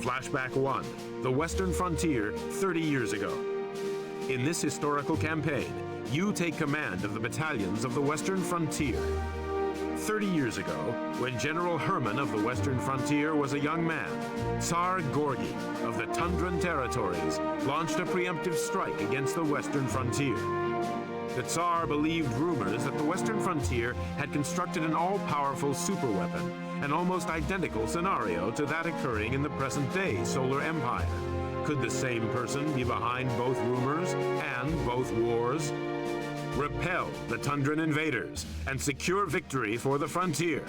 Flashback 1, the Western Frontier 30 years ago. In this historical campaign, you take command of the battalions of the Western Frontier. 30 years ago, when General Herman of the Western Frontier was a young man, Tsar Gorgy of the Tundran Territories launched a preemptive strike against the Western Frontier. The Tsar believed rumors that the Western Frontier had constructed an all-powerful superweapon, an almost identical scenario to that occurring in the present-day Solar Empire. Could the same person be behind both rumors and both wars? Repel the Tundran invaders and secure victory for the frontier.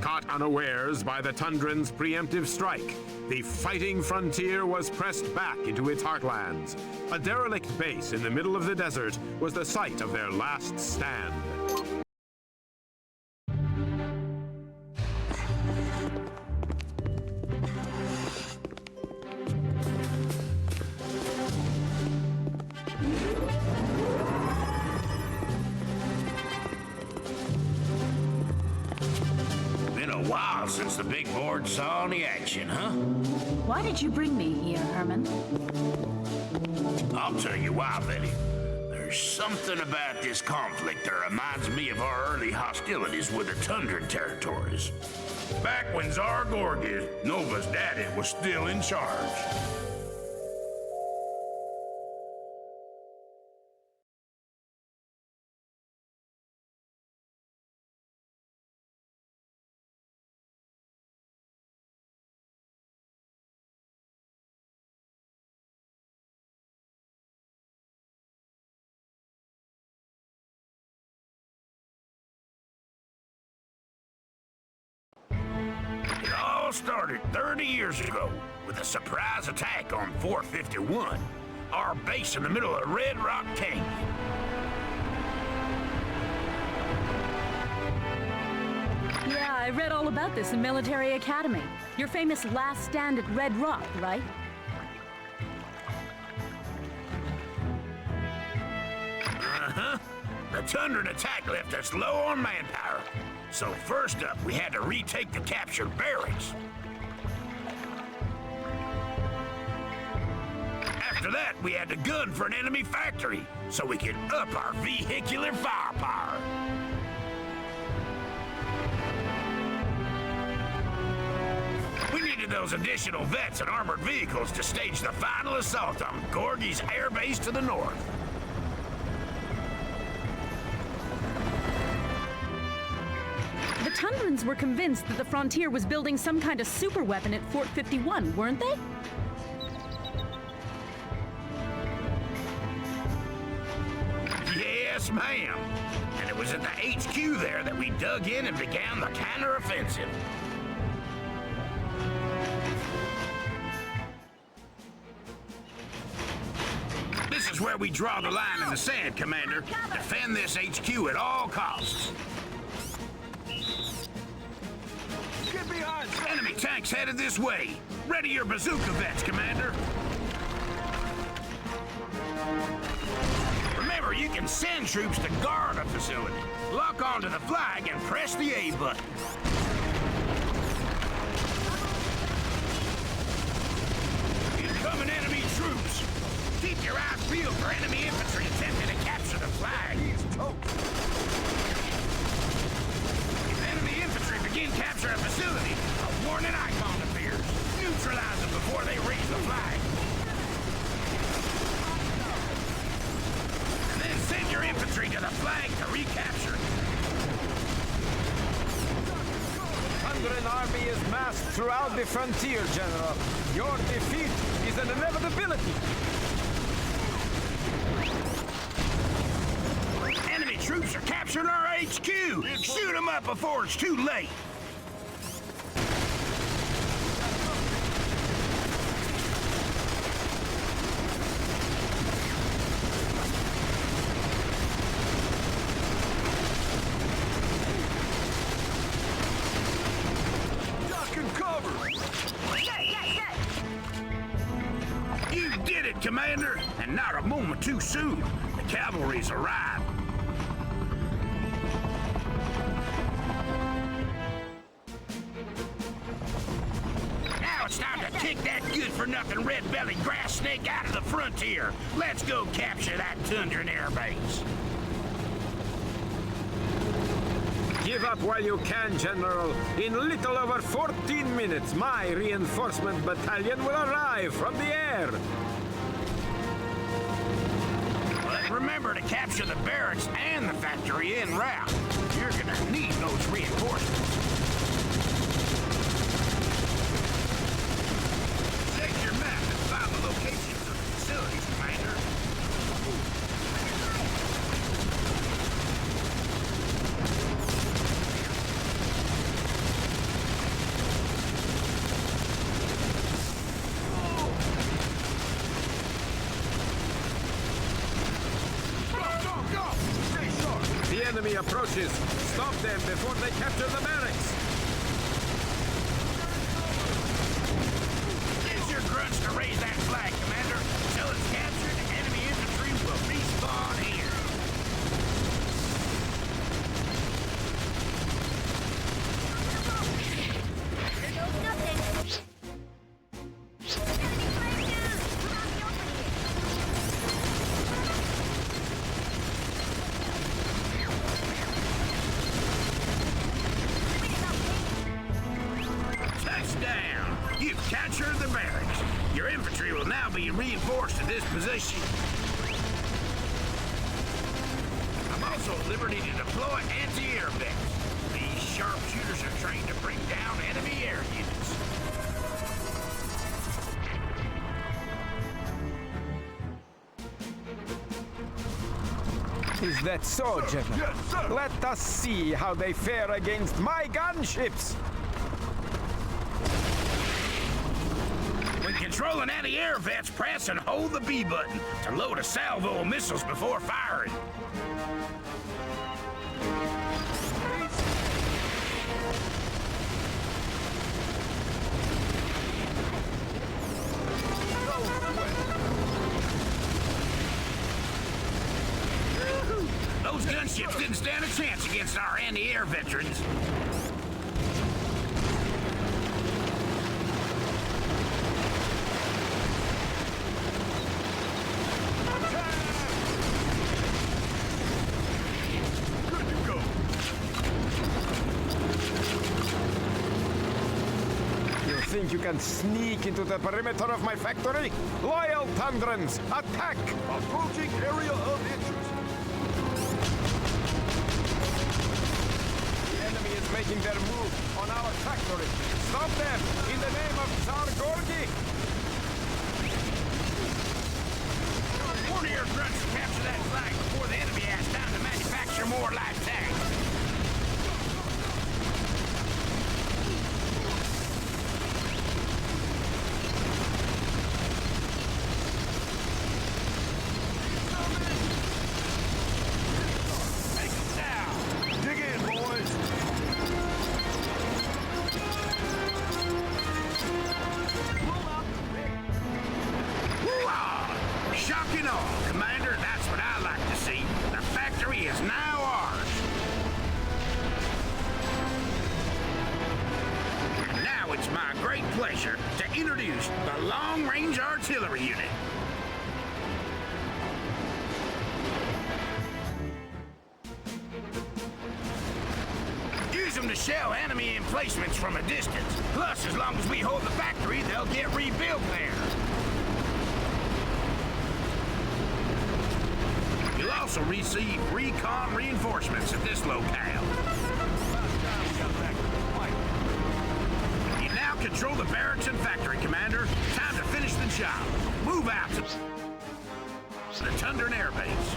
Caught unawares by the Tundrans' preemptive strike, the fighting frontier was pressed back into its heartlands. A derelict base in the middle of the desert was the site of their last stand. Since the big board saw any action, huh? Why did you bring me here, Herman? I'll tell you why, Betty. There's something about this conflict that reminds me of our early hostilities with the Tundran territories. Back when Tsar Gorgy, Nova's daddy, was still in charge. It all started 30 years ago with a surprise attack on Fort 51, our base in the middle of Red Rock Canyon. Yeah, I read all about this in Military Academy. Your famous last stand at Red Rock, right? Uh-huh. The Tundran attack left us low on manpower. So first up, we had to retake the captured barracks. After that, we had to gun for an enemy factory so we could up our vehicular firepower. We needed those additional vets and armored vehicles to stage the final assault on Gorgy's air base to the north. The Tundrans were convinced that the Frontier was building some kind of super weapon at Fort 51, weren't they? Yes, ma'am. And it was at the HQ there that we dug in and began the counteroffensive. This is where we draw the line in the sand, Commander. Defend this HQ at all costs. Enemy tanks headed this way. Ready your bazooka vets, Commander. Remember, you can send troops to guard a facility. Lock onto the flag and press the A button. Incoming enemy troops. Keep your eyes peeled for enemy infantry attempting to capture the flag. If enemy infantry begin capturing a facility, a warning icon appears. Neutralize them before they raise the flag. And then send your infantry to the flag to recapture it. Tundran army is massed throughout the frontier, General. Your defeat is an inevitability. Enemy troops are capturing our HQ! Shoot them up before it's too late! Duck and cover! You did it, Commander! And not a moment too soon. The cavalry's arrived. Now it's time Kick that good-for-nothing red-bellied grass snake out of the frontier. Let's go capture that Tundra air base. Give up while you can, General. In little over 14 minutes, my reinforcement battalion will arrive from the air. But remember to capture the barracks and the factory en route. You're gonna need those reinforcements. Check your map and find the locations of the facilities, Commander. The enemy approaches. Stop them before they capture the barracks. Use your grunts to raise that flag, Commander. Till it's captured, enemy infantry will respawn here. Touchdown! You've captured the barracks. Your infantry will now be reinforced to this position. I'm also at liberty to deploy anti-air vets. These sharpshooters are trained to bring down enemy air units. Is that so, General? Yes, sir. Let us see how they fare against my gunships. When controlling anti-air vets, press and hold the B button to load a salvo of missiles before firing. Those gunships didn't stand a chance against our anti-air veterans. Think you can sneak into the perimeter of my factory? Loyal Tundrans, attack! Approaching area of interest. The enemy is making their move on our factory. Stop them in the name of Tsar Gorgi! One of your grunts to capture that flag before the enemy has time to manufacture more light tanks. Commander, that's what I like to see. The factory is now ours. And now it's my great pleasure to introduce the long-range artillery unit. Use them to shell enemy emplacements from a distance. Plus, as long as we hold the factory, they'll get rebuilt there. You'll also receive recon reinforcements at this locale. You now control the barracks and factory, Commander. Time to finish the job. Move out to the Tundra Air Base.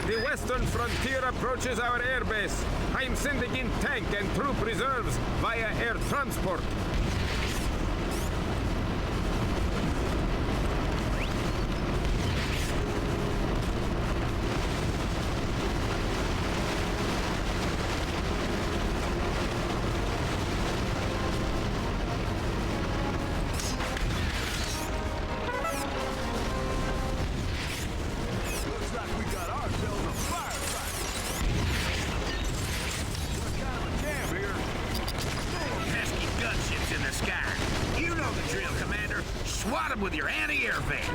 The western frontier approaches our airbase. I'm sending in tank and troop reserves via air transport. swat him with your anti-air vents.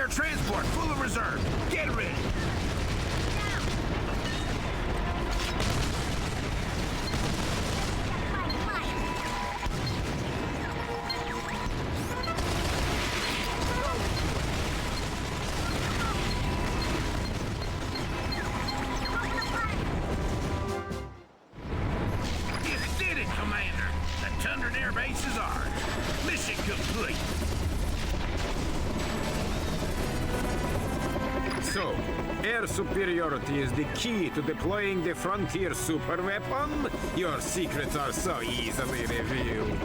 Transport full of reserve. Get ready. You did it, Commander. The Tundra Air Base is ours. Mission complete. So, air superiority is the key to deploying the frontier superweapon? Your secrets are so easily revealed.